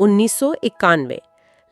1991।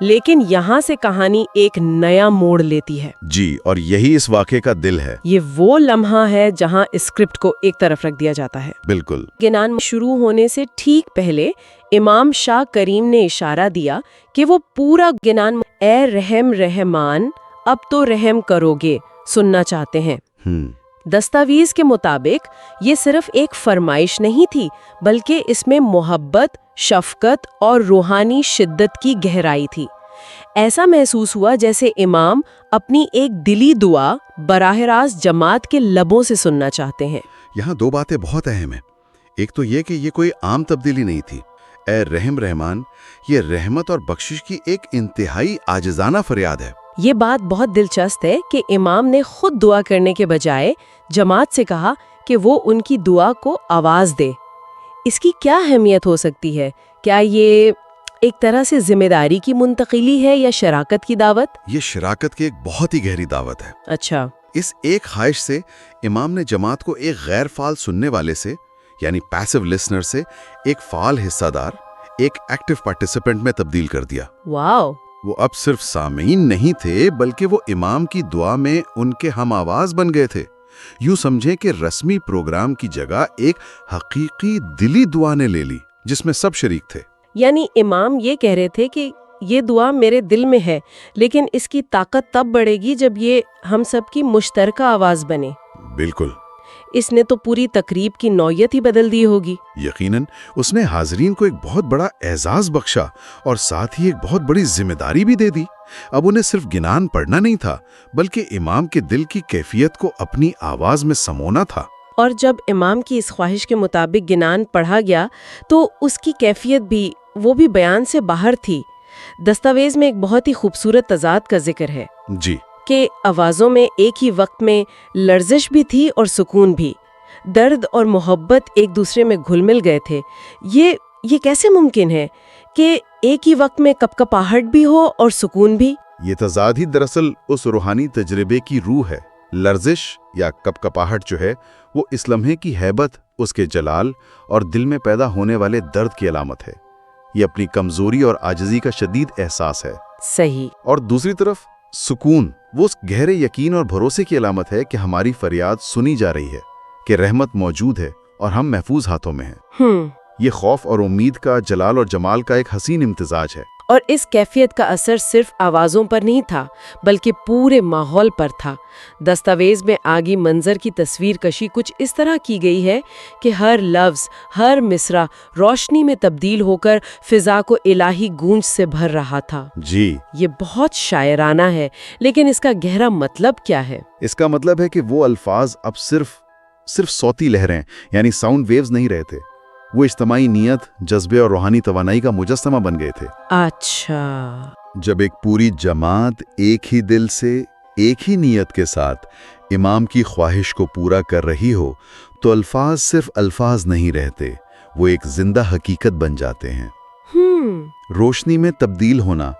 لیکن یہاں سے کہانی ایک نیا موڑ لیتی ہے۔ جی، اور یہی اس واقعے کا دل ہے۔ یہ وہ لمحہ ہے جہاں اسکرپٹ کو ایک طرف رکھ دیا جاتا ہے۔ بالکل۔ گنان شروع ہونے سے ٹھیک پہلے امام شاہ کریم نے اشارہ دیا کہ وہ پورا گنان اے رحم رحمان اب تو رحم کرو گے سننا چاہتے ہیں۔ دستاویز کے مطابق یہ صرف ایک فرمائش نہیں تھی، بلکہ اس میں محبت، شفقت اور روحانی شدت کی گہرائی تھی۔ ایسا محسوس ہوا جیسے امام اپنی ایک دلی دعا براہ راست جماعت کے لبوں سے سننا چاہتے ہیں۔ یہاں دو باتیں بہت اہم ہیں۔ ایک تو یہ کہ یہ کوئی عام تبدیلی نہیں تھی۔ اے رحم رحمان یہ رحمت اور بخشش کی ایک انتہائی عاجزانہ فریاد ہے۔ یہ بات بہت دلچسپ ہے کہ امام نے خود دعا کرنے کے بجائے جماعت سے کہا کہ وہ ان کی دعا کو آواز دے۔ اس کی کیا اہمیت ہو سکتی ہے؟ کیا یہ ایک طرح سے ذمہ داری کی منتقلی ہے یا شراکت کی دعوت؟ یہ شراکت کی ایک بہت ہی گہری دعوت ہے۔ اچھا۔ اس ایک خواہش سے امام نے جماعت کو ایک غیر فعال سننے والے سے یعنی پیسو لسنر سے ایک فعال حصہ دار، ایک ایکٹیو پارٹیسپینٹ میں تبدیل کر دیا۔ واو! وہ اب صرف سامعین نہیں تھے بلکہ وہ امام کی دعا میں ان کے ہم آواز بن گئے تھے۔ یوں سمجھیں کہ رسمی پروگرام کی جگہ ایک حقیقی دلی دعا نے لے لی جس میں سب شریک تھے۔ یعنی امام یہ کہہ رہے تھے کہ یہ دعا میرے دل میں ہے، لیکن اس کی طاقت تب بڑھے گی جب یہ ہم سب کی مشترکہ آواز بنے۔ بالکل۔ اس نے تو پوری تقریب کی نوعیت ہی بدل دی ہوگی۔ یقیناً اس نے حاضرین کو ایک بہت بڑا اعزاز بخشا اور ساتھ ہی ایک بہت بڑی ذمہ داری بھی دے دی۔ اب انہیں صرف گنان پڑھنا نہیں تھا بلکہ امام کے دل کی کیفیت کو اپنی آواز میں سمونا تھا۔ اور جب امام کی اس خواہش کے مطابق گنان پڑھا گیا تو اس کی کیفیت بھی وہ بھی بیان سے باہر تھی۔ دستاویز میں ایک بہت ہی خوبصورت تضاد کا ذکر ہے جی، کہ آوازوں میں ایک ہی وقت میں لرزش بھی تھی اور سکون بھی۔ درد اور محبت ایک دوسرے میں گھل مل گئے تھے۔ یہ کیسے ممکن ہے کہ ایک ہی وقت میں کپکپاہٹ بھی ہو اور سکون بھی؟ یہ تضاد ہی دراصل اس روحانی تجربے کی روح ہے۔ لرزش یا کپکپاہٹ جو ہے وہ اس لمحے کی ہیبت، اس کے جلال اور دل میں پیدا ہونے والے درد کی علامت ہے۔ یہ اپنی کمزوری اور عاجزی کا شدید احساس ہے۔ صحیح۔ اور دوسری طرف سکون، وہ اس گہرے یقین اور بھروسے کی علامت ہے کہ ہماری فریاد سنی جا رہی ہے، کہ رحمت موجود ہے اور ہم محفوظ ہاتھوں میں ہیں۔ یہ خوف اور امید کا، جلال اور جمال کا ایک حسین امتزاج ہے۔ اور اس کیفیت کا اثر صرف آوازوں پر نہیں تھا بلکہ پورے ماحول پر تھا۔ دستاویز میں آگی منظر کی تصویر کشی کچھ اس طرح کی گئی ہے کہ ہر لفظ، ہر مصرع روشنی میں تبدیل ہو کر فضا کو الہی گونج سے بھر رہا تھا۔ جی، یہ بہت شاعرانہ ہے، لیکن اس کا گہرا مطلب کیا ہے؟ اس کا مطلب ہے کہ وہ الفاظ اب صرف صوتی لہریں یعنی ساؤنڈ ویوز نہیں رہتے، وہ اجتماعی نیت، جذبے اور روحانی توانائی کا مجسمہ بن گئے تھے۔ اچھا۔ جب ایک پوری جماعت ایک ہی دل سے، ایک ہی نیت کے ساتھ امام کی خواہش کو پورا کر رہی ہو تو الفاظ صرف الفاظ نہیں رہتے، وہ ایک زندہ حقیقت بن جاتے ہیں۔ روشنی میں تبدیل ہونا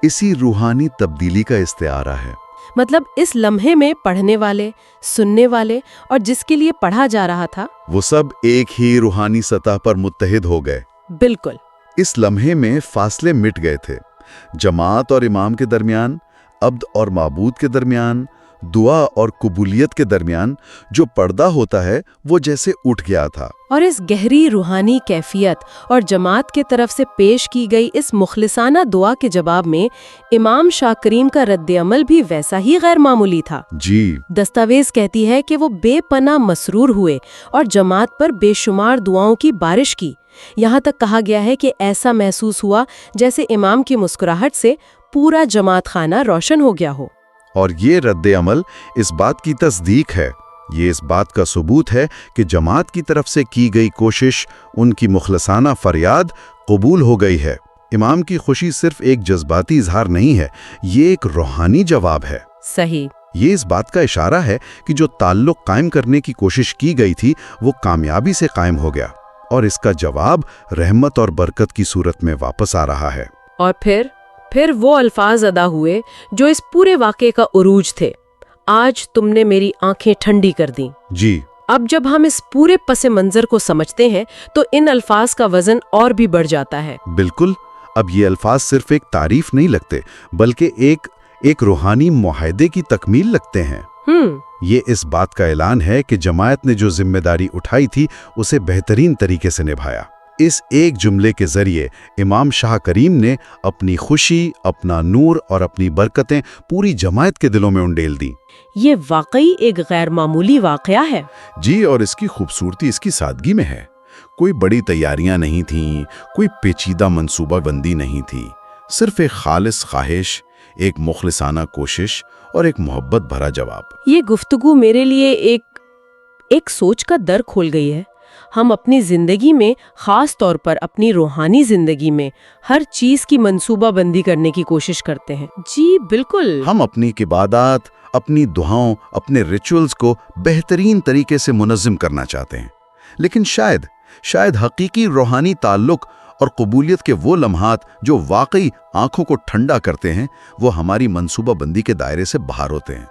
اسی روحانی تبدیلی کا استعارہ ہے۔ مطلب اس لمحے میں پڑھنے والے، سننے والے اور جس کے لیے پڑھا جا رہا تھا، وہ سب ایک ہی روحانی سطح پر متحد ہو گئے۔ بالکل۔ اس لمحے میں فاصلے مٹ گئے تھے، جماعت اور امام کے درمیان، عبد اور معبود کے درمیان، دعا اور قبولیت کے درمیان جو پردہ ہوتا ہے وہ جیسے اٹھ گیا تھا۔ اور اس گہری روحانی کیفیت اور جماعت کے طرف سے پیش کی گئی اس مخلصانہ دعا کے جواب میں امام شاہ کریم کا رد عمل بھی ویسا ہی غیر معمولی تھا۔ جی، دستاویز کہتی ہے کہ وہ بے پناہ مسرور ہوئے اور جماعت پر بے شمار دعاؤں کی بارش کی۔ یہاں تک کہا گیا ہے کہ ایسا محسوس ہوا جیسے امام کی مسکراہٹ سے پورا جماعت خانہ روشن ہو گیا ہو۔ اور یہ رد عمل اس بات کی تصدیق ہے، یہ اس بات کا ثبوت ہے کہ جماعت کی طرف سے کی گئی کوشش، ان کی مخلصانہ فریاد قبول ہو گئی ہے۔ امام کی خوشی صرف ایک جذباتی اظہار نہیں ہے، یہ ایک روحانی جواب ہے۔ صحیح۔ یہ اس بات کا اشارہ ہے کہ جو تعلق قائم کرنے کی کوشش کی گئی تھی وہ کامیابی سے قائم ہو گیا، اور اس کا جواب رحمت اور برکت کی صورت میں واپس آ رہا ہے۔ اور پھر وہ الفاظ ادا ہوئے جو اس پورے واقعے کا عروج تھے۔ آج تم نے میری آنکھیں ٹھنڈی کر دیں۔ جی، اب جب ہم اس پورے پس منظر کو سمجھتے ہیں تو ان الفاظ کا وزن اور بھی بڑھ جاتا ہے۔ بالکل۔ اب یہ الفاظ صرف ایک تعریف نہیں لگتے بلکہ ایک روحانی معاہدے کی تکمیل لگتے ہیں۔ یہ اس بات کا اعلان ہے کہ جماعت نے جو ذمہ داری اٹھائی تھی اسے بہترین طریقے سے نبھایا۔ اس ایک جملے کے ذریعے امام شاہ کریم نے اپنی خوشی، اپنا نور اور اپنی برکتیں پوری جماعت کے دلوں میں انڈیل دیں۔ یہ واقعی ایک غیر معمولی واقعہ ہے۔ جی، اور اس کی خوبصورتی اس کی سادگی میں ہے۔ کوئی بڑی تیاریاں نہیں تھیں، کوئی پیچیدہ منصوبہ بندی نہیں تھی، صرف ایک خالص خواہش، ایک مخلصانہ کوشش اور ایک محبت بھرا جواب۔ یہ گفتگو میرے لیے ایک سوچ کا در کھول گئی ہے۔ ہم اپنی زندگی میں، خاص طور پر اپنی روحانی زندگی میں، ہر چیز کی منصوبہ بندی کرنے کی کوشش کرتے ہیں۔ جی بالکل، ہم اپنی عبادات، اپنی دعاؤں، اپنے ریچولز کو بہترین طریقے سے منظم کرنا چاہتے ہیں، لیکن شاید حقیقی روحانی تعلق اور قبولیت کے وہ لمحات جو واقعی آنکھوں کو ٹھنڈا کرتے ہیں، وہ ہماری منصوبہ بندی کے دائرے سے باہر ہوتے ہیں۔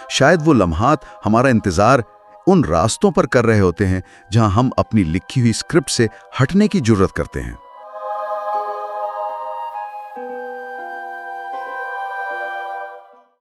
شاید وہ لمحات ہمارا انتظار ان راستوں پر کر رہے ہوتے ہیں جہاں ہم اپنی لکھی ہوئی اسکرپٹ سے ہٹنے کی جرت کرتے ہیں۔